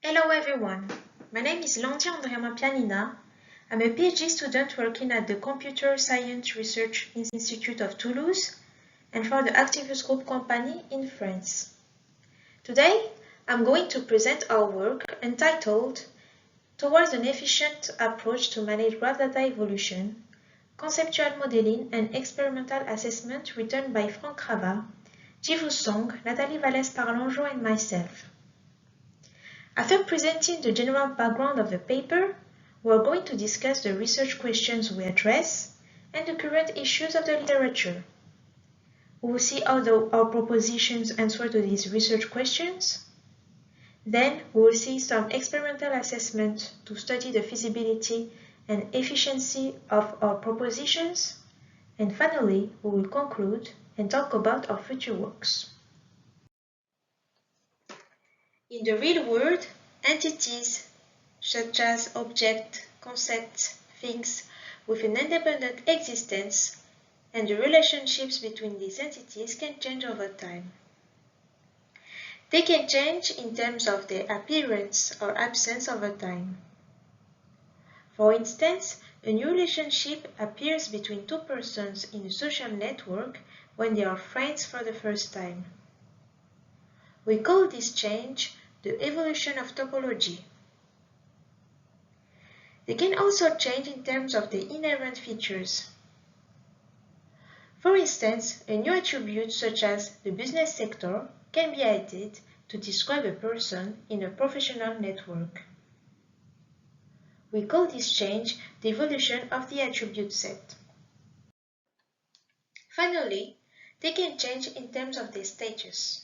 Hello everyone, my name is Landia Andriama Pianina. I'm a PhD student working at the Computer Science Research Institute of Toulouse and for the Activus Group company in France. Today, I'm going to present our work entitled Towards an Efficient Approach to Manage Graph Data Evolution, Conceptual Modeling and Experimental Assessment written by Franck Rabat, Jivu Song, Nathalie Vallès-Parlangeau and myself. After presenting the general background of the paper, we are going to discuss the research questions we address and the current issues of the literature. We will see how our propositions answer to these research questions. Then we will see some experimental assessment to study the feasibility and efficiency of our propositions. And finally, we will conclude and talk about our future works. In the real world, entities such as objects, concepts, things with an independent existence and the relationships between these entities can change over time. They can change in terms of their appearance or absence over time. For instance, a new relationship appears between two persons in a social network when they are friends for the first time. We call this change the evolution of topology. They can also change in terms of the inherent features. For instance, a new attribute such as the business sector can be added to describe a person in a professional network. We call this change the evolution of the attribute set. Finally, they can change in terms of their status.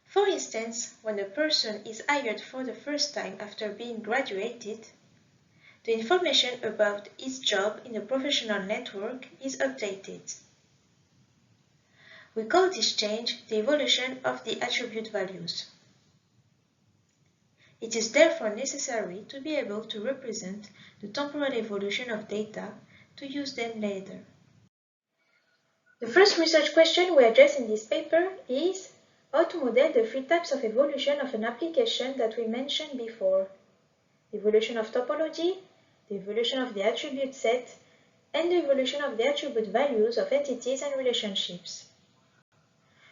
For instance, when a person is hired for the first time after being graduated, the information about his job in a professional network is updated. We call this change the evolution of the attribute values. It is therefore necessary to be able to represent the temporal evolution of data to use them later. The first research question we address in this paper is how to model the three types of evolution of an application that we mentioned before: the evolution of topology, the evolution of the attribute set, and the evolution of the attribute values of entities and relationships.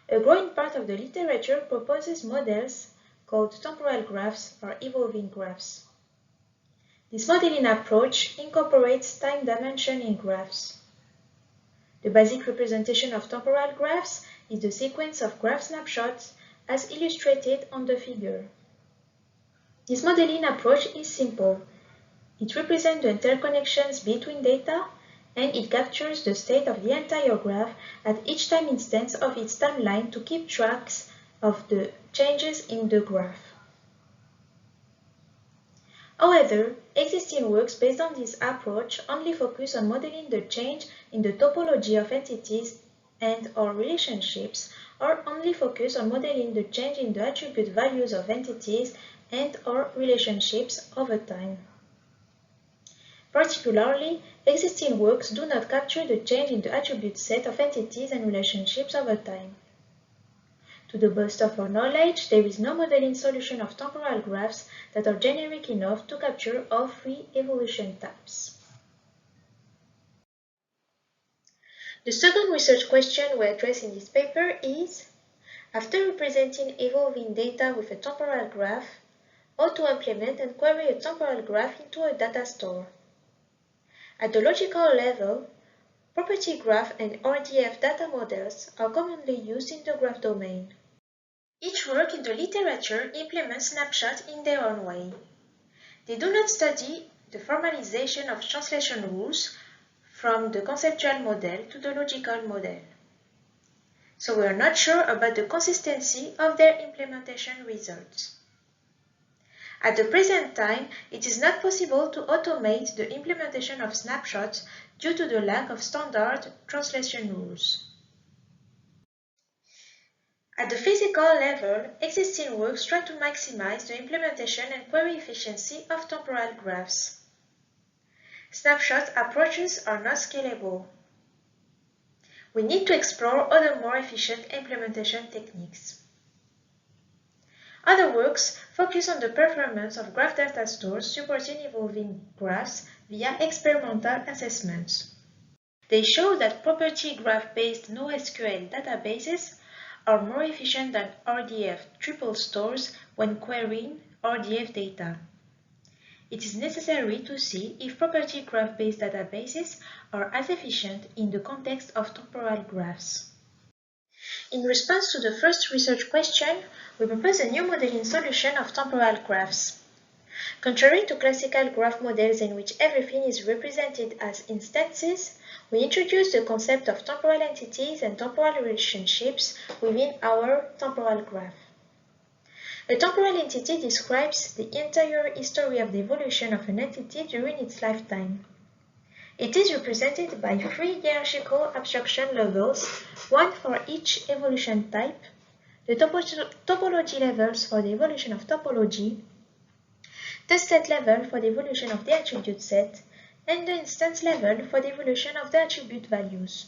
A growing part of the literature proposes models called temporal graphs or evolving graphs. This modeling approach incorporates time dimension in graphs. The basic representation of temporal graphs is the sequence of graph snapshots as illustrated on the figure. This modeling approach is simple. It represents the interconnections between data and it captures the state of the entire graph at each time instance of its timeline to keep track of the changes in the graph. However, existing works based on this approach only focus on modeling the change in the topology of entities and/or relationships, or only focus on modeling the change in the attribute values of entities and/or relationships over time. Particularly, existing works do not capture the change in the attribute set of entities and relationships over time. To the best of our knowledge, there is no modeling solution of temporal graphs that are generic enough to capture all three evolution types. The second research question we address in this paper is, after representing evolving data with a temporal graph, how to implement and query a temporal graph into a data store. At the logical level, property graph and RDF data models are commonly used in the graph domain. Each work in the literature implements snapshots in their own way. They do not study the formalization of translation rules from the conceptual model to the logical model. So we are not sure about the consistency of their implementation results. At the present time, it is not possible to automate the implementation of snapshots due to the lack of standard translation rules. At the physical level, existing works try to maximize the implementation and query efficiency of temporal graphs. Snapshot approaches are not scalable. We need to explore other more efficient implementation techniques. Other works focus on the performance of graph data stores supporting evolving graphs via experimental assessments. They show that property graph-based NoSQL databases are more efficient than RDF triple stores when querying RDF data. It is necessary to see if property graph-based databases are as efficient in the context of temporal graphs. In response to the first research question, we propose a new modeling solution of temporal graphs. Contrary to classical graph models in which everything is represented as instances, we introduce the concept of temporal entities and temporal relationships within our temporal graph. A temporal entity describes the entire history of the evolution of an entity during its lifetime. It is represented by 3 hierarchical abstraction levels, one for each evolution type, the topology levels for the evolution of topology, the state level for the evolution of the attribute set, and the instance level for the evolution of the attribute values.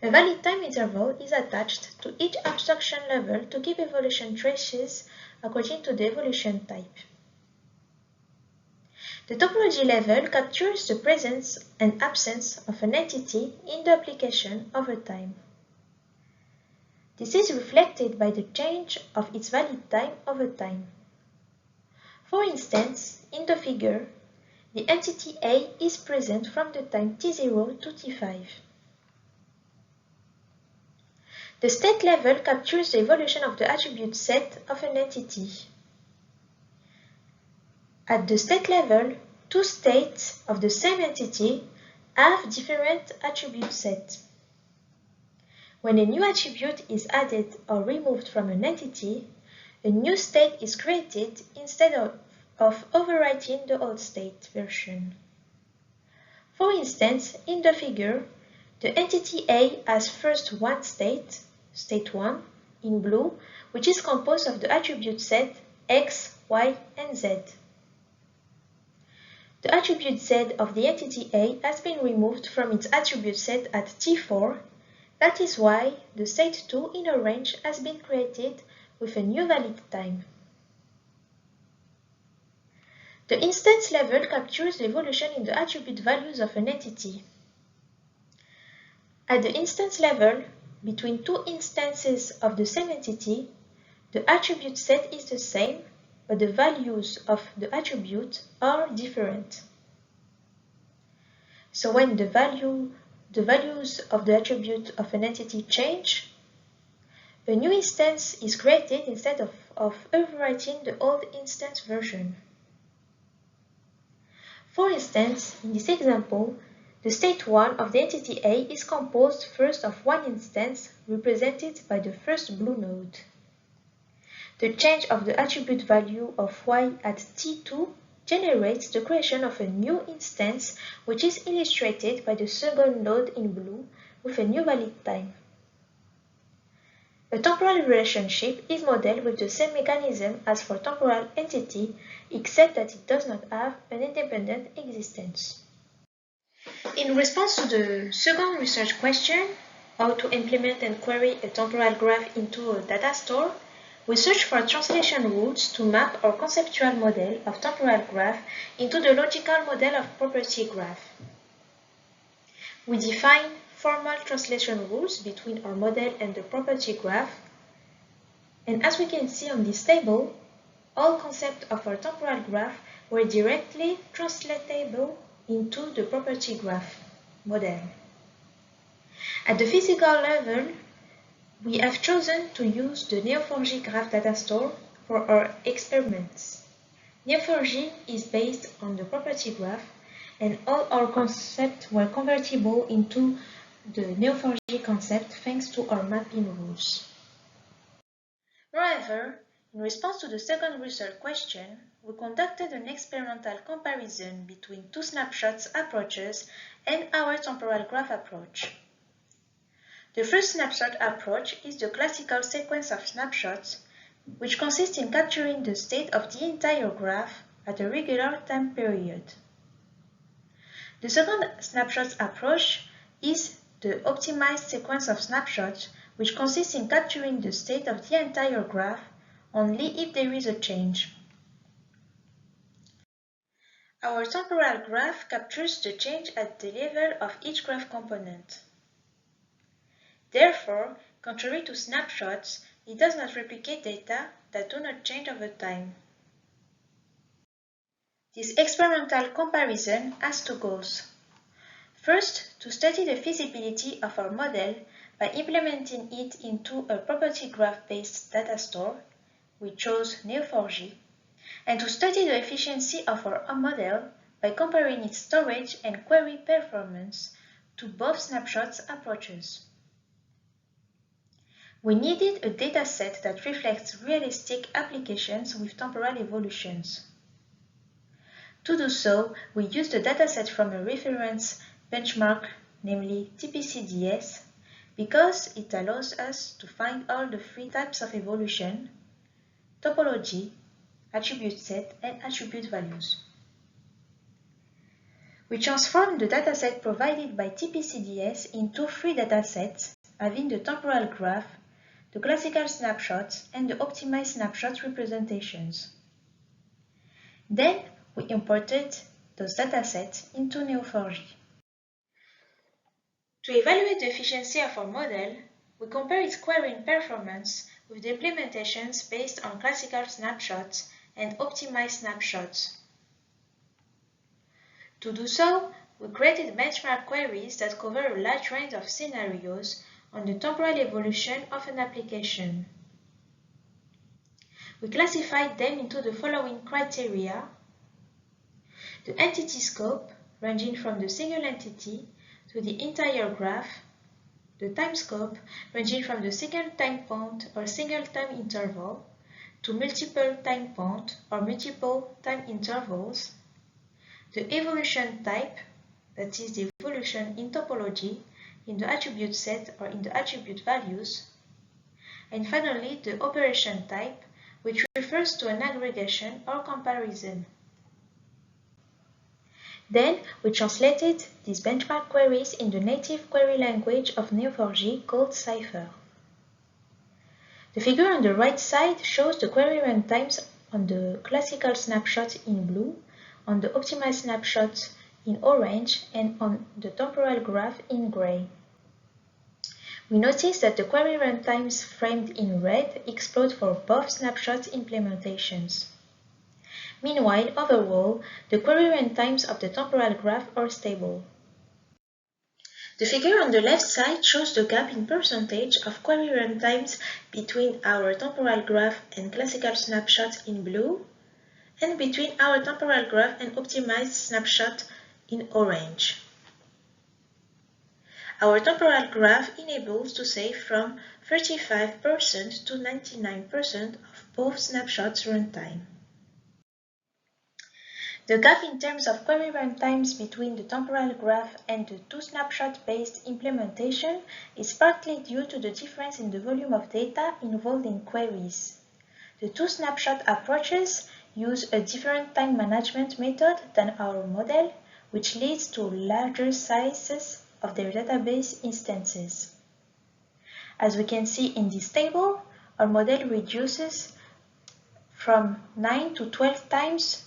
A valid time interval is attached to each abstraction level to give evolution traces according to the evolution type. The topology level captures the presence and absence of an entity in the application over time. This is reflected by the change of its valid time over time. For instance, in the figure, the entity A is present from the time t0 to t5. The state level captures the evolution of the attribute set of an entity. At the state level, 2 states of the same entity have different attribute sets. When a new attribute is added or removed from an entity, a new state is created instead of overwriting the old state version. For instance, in the figure, the entity A has first one state, state 1, in blue, which is composed of the attribute set x, y, and z. The attribute z of the entity A has been removed from its attribute set at t4. That is why the state 2 in a range has been created with a new valid time. The instance level captures the evolution in the attribute values of an entity. At the instance level, between 2 instances of the same entity, the attribute set is the same, but the values of the attribute are different. So when the values of the attribute of an entity change, a new instance is created instead of overwriting the old instance version. For instance, in this example, the state 1 of the entity A is composed first of one instance represented by the first blue node. The change of the attribute value of y at t2 generates the creation of a new instance, which is illustrated by the second node in blue with a new valid time. A temporal relationship is modeled with the same mechanism as for temporal entity, except that it does not have an independent existence. In response to the second research question, how to implement and query a temporal graph into a data store, we search for translation rules to map our conceptual model of temporal graph into the logical model of property graph. We define formal translation rules between our model and the property graph, and as we can see on this table, all concepts of our temporal graph were directly translatable into the property graph model. At the physical level, we have chosen to use the Neo4j graph data store for our experiments. Neo4j is based on the property graph, and all our concepts were convertible into the Neo4j concept thanks to our mapping rules. Moreover, in response to the second research question, we conducted an experimental comparison between 2 snapshots approaches and our temporal graph approach. The first snapshot approach is the classical sequence of snapshots, which consists in capturing the state of the entire graph at a regular time period. The second snapshot approach is the optimized sequence of snapshots, which consists in capturing the state of the entire graph only if there is a change. Our temporal graph captures the change at the level of each graph component. Therefore, contrary to snapshots, it does not replicate data that do not change over time. This experimental comparison has two goals. First, to study the feasibility of our model by implementing it into a property graph-based data store, we chose Neo4j, and to study the efficiency of our model by comparing its storage and query performance to both snapshots approaches. We needed a dataset that reflects realistic applications with temporal evolutions. To do so, we used a dataset from a reference benchmark, namely TPCDS, because it allows us to find all the three types of evolution: topology, attribute set, and attribute values. We transformed the dataset provided by TPCDS into three datasets having the temporal graph, the classical snapshots, and the optimized snapshot representations. Then we imported those datasets into Neo4j. To evaluate the efficiency of our model, we compare its querying performance with the implementations based on classical snapshots and optimized snapshots. To do so, we created benchmark queries that cover a large range of scenarios on the temporal evolution of an application. We classified them into the following criteria: the entity scope, ranging from the single entity to the entire graph; the time scope, ranging from the single time point or single time interval to multiple time points or multiple time intervals; the evolution type, that is the evolution in topology, in the attribute set or in the attribute values; and finally the operation type, which refers to an aggregation or comparison. Then we translated these benchmark queries in the native query language of Neo4j called Cypher. The figure on the right side shows the query runtimes on the classical snapshot in blue, on the optimized snapshot in orange, and on the temporal graph in gray. We notice that the query runtimes framed in red explode for both snapshot implementations. Meanwhile, overall, the query runtimes of the temporal graph are stable. The figure on the left side shows the gap in percentage of query runtimes between our temporal graph and classical snapshot in blue, and between our temporal graph and optimized snapshot in orange. Our temporal graph enables to save from 35% to 99% of both snapshots runtime. The gap in terms of query runtimes between the temporal graph and the two snapshot-based implementation is partly due to the difference in the volume of data involved in queries. The two snapshot approaches use a different time management method than our model, which leads to larger sizes of their database instances. As we can see in this table, our model reduces from 9 to 12 times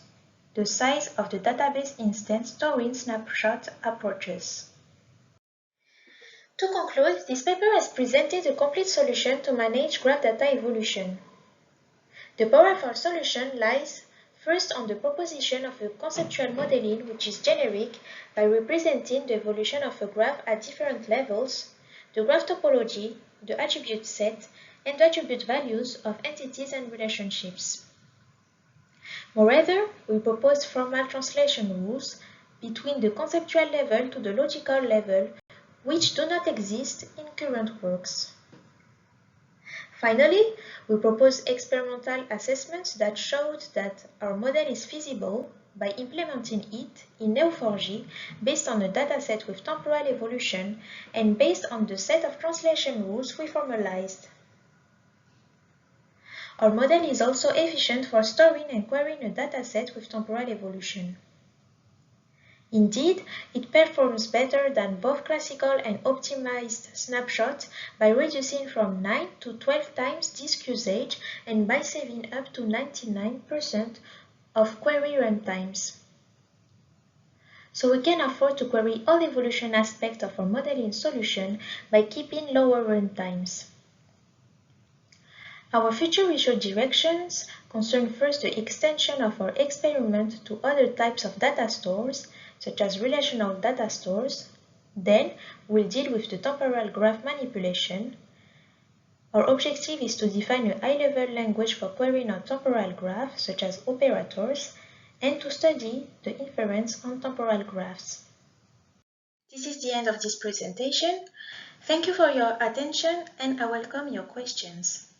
the size of the database instance storing snapshot approaches. To conclude, this paper has presented a complete solution to manage graph data evolution. The power of our solution lies first on the proposition of a conceptual modeling which is generic by representing the evolution of a graph at different levels, the graph topology, the attribute set, and the attribute values of entities and relationships. Moreover, we propose formal translation rules between the conceptual level to the logical level, which do not exist in current works. Finally, we propose experimental assessments that showed that our model is feasible by implementing it in Neo4j based on a dataset with temporal evolution and based on the set of translation rules we formalized. Our model is also efficient for storing and querying a dataset with temporal evolution. Indeed, it performs better than both classical and optimized snapshots by reducing from 9 to 12 times disk usage and by saving up to 99% of query runtimes. So we can afford to query all evolution aspects of our modeling solution by keeping lower runtimes. Our future research directions concern first the extension of our experiment to other types of data stores, such as relational data stores. Then, we'll deal with the temporal graph manipulation. Our objective is to define a high-level language for querying on temporal graph, such as operators, and to study the inference on temporal graphs. This is the end of this presentation. Thank you for your attention, and I welcome your questions.